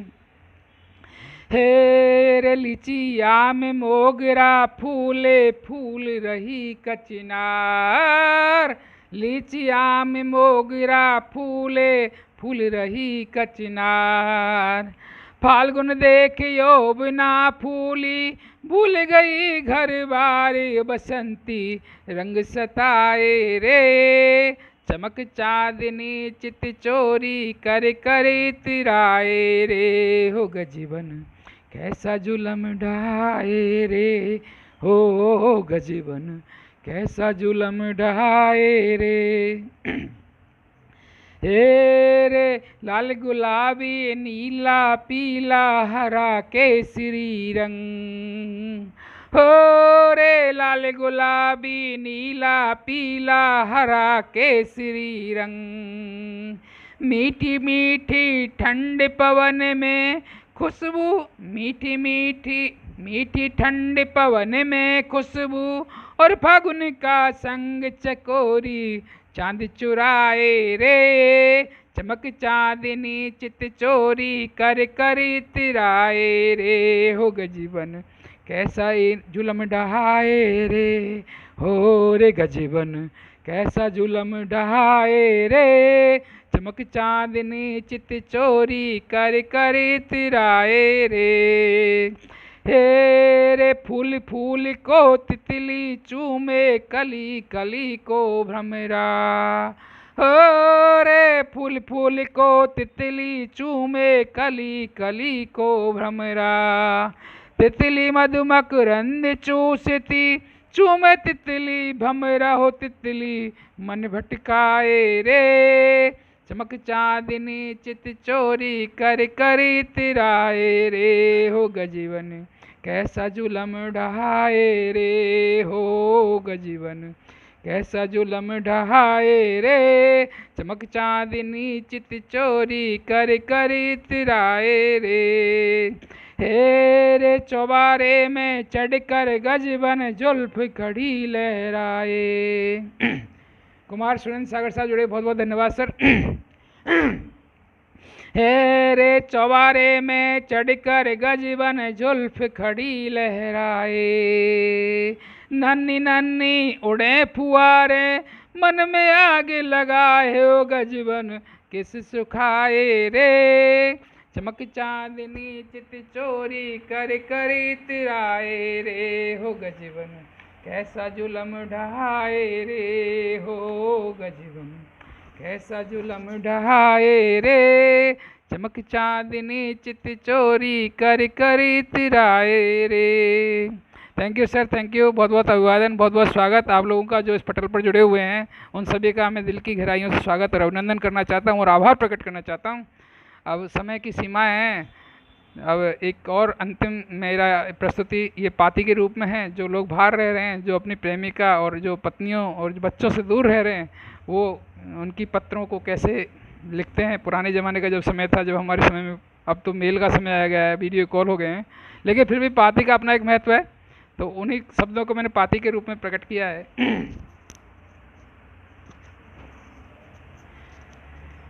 हे रे लीचिया में मोगरा फूले फूल रही कचनार, लीचिया में मोगरा फूले फूल रही कचनार, फाल्गुन देख यौवना फूली भूल गई घर बार, बसंती रंग सताए रे, चमक चांदनी चित चोरी कर कर तिराए रे, हो गजीबन कैसा जुलम ढाए रे, हो गजीबन कैसा जुलम ढाए रे। हे रे लाल गुलाबी नीला पीला हरा केसरी रंग, हो रे लाल गुलाबी नीला पीला हरा केसरी रंग, मीठी मीठी ठंड पवन में खुशबू, मीठी मीठी मीठी ठंड पवन में खुशबू, और फागुन का संग चकोरी चांद चुराए रे, चमक चांदनी चित चोरी कर कर तिराए रे, हो गजीबन कैसा जुलम डहाए रे, हो रे गजीबन कैसा जुलम डहाए रे, चमक चांदनी चित चोरी कर कर तिराए रे। हे रे फूल फूल को तितली चूमे कली कली को भ्रमरा, हो रे फूल फूल को तितली चूमे कली कली को भ्रमरा, तितली मधुमकरंद चूसती चूमे तितली भमरा, हो तितली मन भटकाए रे, चमक चांदनी चित चोरी कर कर तिराए रे, हो गजीबन कैसा जुलम ढहाए रे, हो गजीबन कैसा जुलम ढहाए रे, चमक चांदनी चित चोरी कर कर तिराए रे। हे रे चौबारे में चढ़कर गजबन जुल्फ खड़ी लहराए। कुमार सुरेंद्र सागर साहब जुड़े, बहुत बहुत धन्यवाद सर। हे रे चौबारे में चढ़कर गजबन जुल्फ खड़ी लहराए, नन्ही नन्ही उड़े फुआरे मन में आग लगाए, हो गजबन किस सुखाए रे, चमक चांदनी चित चोरी कर कर तिराए रे, हो गजबन कैसा जुलम ढहाए रे, हो गजबन कैसा जुलम ढहाए रे, चमक चांदनी चित चोरी कर कर तिराए रे। Thank you sir, thank you, बहुत बहुत अभिवादन, बहुत बहुत स्वागत आप लोगों का जो इस पटल पर जुड़े हुए हैं। उन सभी का मैं दिल की गहराइयों से स्वागत और अभिनंदन करना चाहता हूँ और आभार प्रकट करना चाहता हूँ। अब समय की सीमा है। अब एक और अंतिम मेरा प्रस्तुति ये पाती के रूप में है। जो लोग बाहर रह रहे हैं, जो अपनी प्रेमिका और जो पत्नियों और जो बच्चों से दूर रह रहे हैं, वो उनकी पत्रों को कैसे लिखते हैं। पुराने ज़माने का जब समय था, जब हमारे समय में, अब तो मेल का समय आ गया है, वीडियो कॉल हो गए हैं, लेकिन फिर भी पाती का अपना एक महत्व है। तो उन्हीं शब्दों को मैंने पाती के रूप में प्रकट किया है।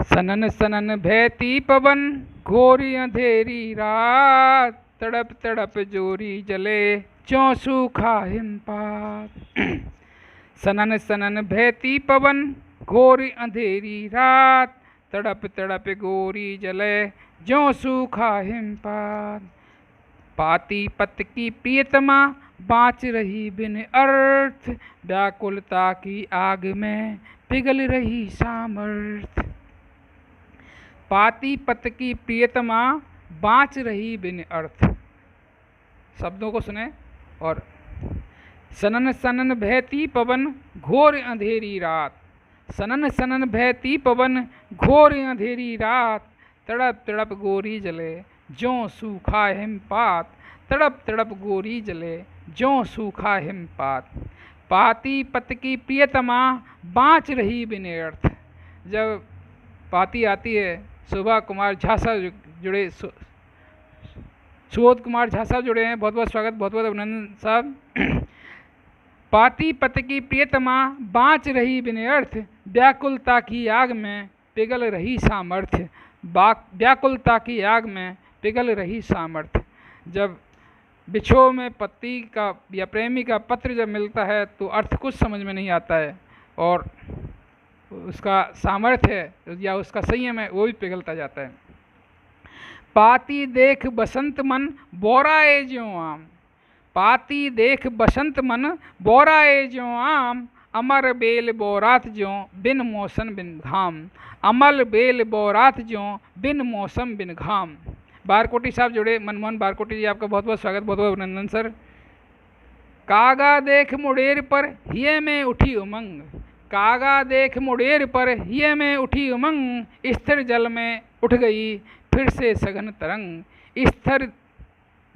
सनन सनन बहती पवन, घोरी अंधेरी रात, तड़प तड़प जोरी जले, ज्यों सूखा हिमपात। सनन सनन बहती पवन, घोरी अंधेरी रात, तड़प तड़प गोरी जले, ज्यों सूखा हिमपात। पाती पत की प्रियतमा, बाँच रही बिन अर्थ, व्याकुलता की आग में पिघल रही सामर्थ। पाती पत की प्रियतमा, बाँच रही बिन अर्थ। शब्दों को सुने। और सनन सनन बहती पवन, घोर अंधेरी रात, सनन सनन बहती पवन, घोर अंधेरी रात, तड़प तड़प गोरी जले, ज्यों सूखा हिमपात, तड़प तड़प गोरी जले, ज्यों सूखा हिमपात। पाती पत की प्रियतमा, बाँच रही बिन अर्थ। जब पाती आती है, शोभा कुमार झा साहब जुड़े, सुबोध कुमार झा साहब जुड़े हैं, बहुत बहुत स्वागत, बहुत बहुत अभिनंदन साहब। पाती पत की प्रियतमा, बाँच रही बिन अर्थ, व्याकुलता की आग में पिघल रही सामर्थ्य। व्याकुलता की आग में पिघल रही सामर्थ्य। जब बिछो में पति का या प्रेमी का पत्र जब मिलता है तो अर्थ कुछ समझ में नहीं आता है, और उसका सामर्थ्य या उसका संयम है वो भी पिघलता जाता है। पाती देख बसंत मन, बोराए ज्यों आम, पाती देख बसंत मन, बोराए ज्यों आम, अमर बेल बोरात ज्यों, बिन मौसम बिन घाम, अमल बेल बोरात ज्यों, बिन मौसम बिन घाम। बारकोटी साहब जुड़े, मनमोहन बारकोटी जी, आपका बहुत बहुत स्वागत, बहुत बहुत अभिनंदन सर। कागा देख मुड़ेर पर, हिये में उठी उमंग, कागा देख मुड़ेर पर, हिये में उठी उमंग, स्थिर जल में उठ गई फिर से सघन तरंग, स्थिर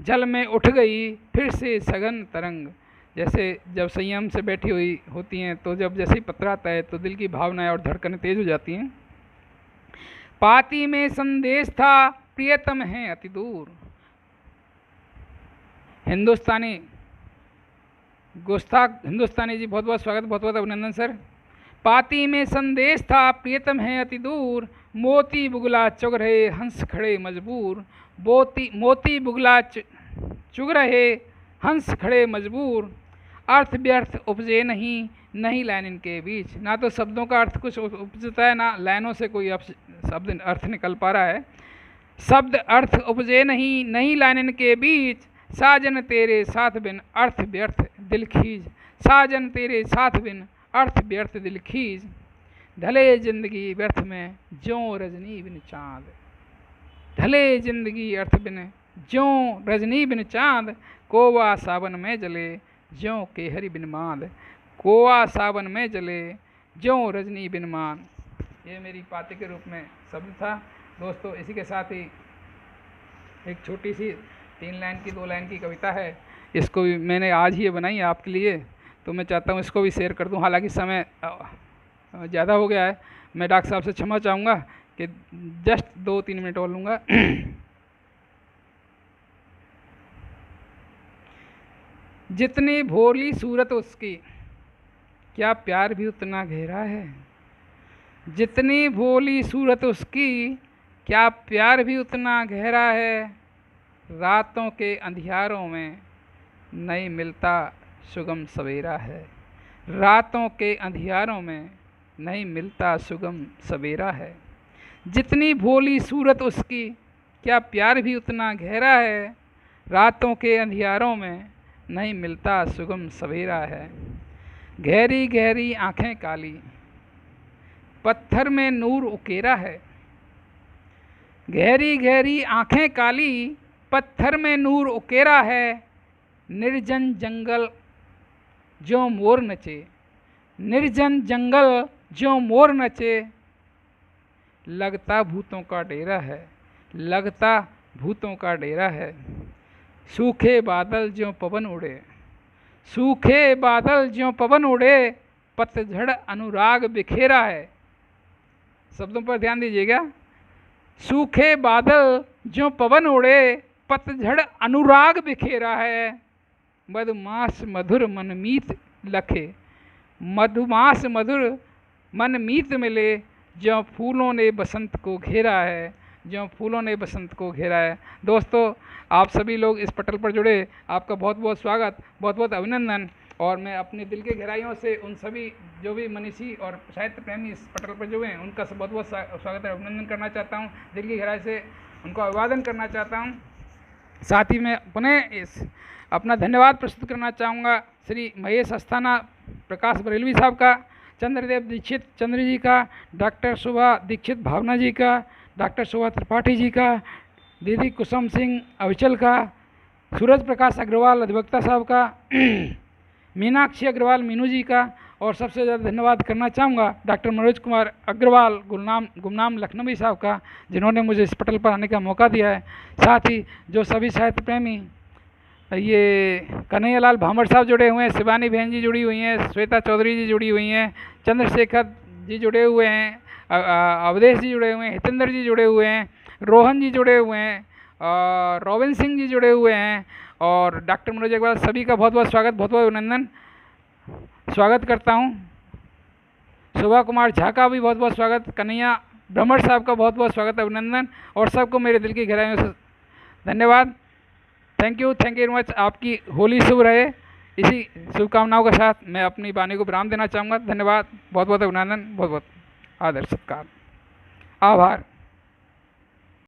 जल में उठ गई फिर से सघन तरंग। जैसे जब संयम से बैठी हुई होती हैं, तो जब जैसे ही पत्र आता है तो दिल की भावनाएं और धड़कनें तेज हो जाती हैं। पाती में संदेश था, प्रियतम है अति दूर। हिंदुस्तानी गुस्ताख हिंदुस्तानी जी, बहुत बहुत स्वागत, बहुत बहुत अभिनंदन सर। पाती में संदेश था, प्रियतम है अति दूर, मोती बुगला चुग रहे हंस खड़े मजबूर, मोती बुगला चुग रहे हंस खड़े मजबूर। अर्थ व्यर्थ उपजे नहीं, नहीं लाइन इनके बीच। ना तो शब्दों का अर्थ कुछ उपजता है, ना लाइनों से कोई शब्द अर्थ निकल पा रहा है। शब्द अर्थ उपजे नहीं, नहीं लाइन इनके बीच, साजन तेरे साथ बिन अर्थ व्यर्थ दिल खीज, साजन तेरे साथ बिन अर्थ व्यर्थ दिल खीज। ढले जिंदगी व्यर्थ में, ज्यों रजनी बिन चाँद, ढले जिंदगी अर्थ बिन, ज्यों रजनी बिन चाँद, कोवा सावन में जले, ज्यों केहरी बिन मांद, कोवा सावन में जले, ज्यों रजनी बिन मान। ये मेरी पाती के रूप में शब्द था दोस्तों। इसी के साथ ही एक छोटी सी 3 लाइन की 2 लाइन की कविता है, इसको भी मैंने आज ही बनाई है आपके लिए, तो मैं चाहता हूँ इसको भी शेयर कर दूँ। हालांकि समय ज़्यादा हो गया है, मैं डॉक्टर साहब से क्षमा चाहूँगा कि जस्ट 2-3 मिनट और लूँगा। जितनी भोली सूरत उसकी, क्या प्यार भी उतना गहरा है। जितनी भोली सूरत उसकी, क्या प्यार भी उतना गहरा है। रातों के अंधियारों में नहीं मिलता सुगम सवेरा है, रातों के अंधियारों में नहीं मिलता सुगम सवेरा है। जितनी भोली सूरत उसकी, क्या प्यार भी उतना गहरा है। रातों के अंधियारों में नहीं मिलता सुगम सवेरा है। गहरी गहरी आँखें काली, पत्थर में नूर उकेरा है। गहरी गहरी आँखें काली, पत्थर में नूर उकेरा है। निर्जन जंगल ज्यों मोर नचे, निर्जन जंगल ज्यों मोर नचे, लगता भूतों का डेरा है, लगता भूतों का डेरा है। सूखे बादल ज्यों पवन उड़े, सूखे बादल ज्यों पवन उड़े, पतझड़ अनुराग बिखेरा है। शब्दों पर ध्यान दीजिएगा। सूखे बादल ज्यों पवन उड़े, पतझड़ अनुराग बिखेरा है। मधुमास मधुर मनमीत लखे, मधुमास मधुर मनमीत मिले, ज्यों फूलों ने बसंत को घेरा है, ज्यों फूलों ने बसंत को घेरा है। दोस्तों, आप सभी लोग इस पटल पर जुड़े, आपका बहुत बहुत स्वागत, बहुत बहुत अभिनंदन। और मैं अपने दिल के गहराइयों से उन सभी जो भी मनीषी और साहित्य प्रेमी इस पटल पर जुड़े हैं, उनका बहुत बहुत स्वागत और अभिनंदन करना चाहता हूँ। दिल की गहराई से उनको अभिवादन करना चाहता हूँ। साथ ही मैं पुनः इस अपना धन्यवाद प्रस्तुत करना चाहूँगा श्री महेश अस्थाना प्रकाश बरेलवी साहब का, चंद्रदेव दीक्षित चंद्र जी का, डॉक्टर शोभा दीक्षित भावना जी का, डॉक्टर शोभा त्रिपाठी जी का, दीदी कुसुम सिंह अविचल का, सूरज प्रकाश अग्रवाल अधिवक्ता साहब का, मीनाक्षी अग्रवाल मीनू जी का, और सबसे ज़्यादा धन्यवाद करना चाहूँगा डॉक्टर मनोज कुमार अग्रवाल गुमनाम लखनवी साहब का, जिन्होंने मुझे इस पटल पर आने का मौका दिया है। साथ ही जो सभी साहित्य प्रेमी, ये कन्हैयालाल भामर साहब जुड़े हुए हैं, शिवानी बहन जी जुड़ी हुई हैं, श्वेता चौधरी जी जुड़ी हुई हैं, चंद्रशेखर जी जुड़े हुए हैं, अवधेश जी जुड़े हुए हैं, हितेंद्र जी जुड़े हुए हैं, रोहन जी जुड़े हुए हैं, रोबिन सिंह जी जुड़े हुए हैं, और डॉक्टर मनोज अग्रवाल, सभी का बहुत बहुत स्वागत, बहुत बहुत अभिनंदन स्वागत करता हूँ। शोभा कुमार झा का भी बहुत बहुत स्वागत, कन्हैया ब्रह्मण साहब का बहुत बहुत स्वागत अभिनंदन, और सबको मेरे दिल की गहराइयों से धन्यवाद। Thank you very much. आपकी होली शुभ रहे। इसी शुभकामनाओं के साथ मैं अपनी वाणी को विराम देना चाहूँगा। धन्यवाद, बहुत बहुत अभिनंदन, बहुत बहुत आदर सत्कार, आभार।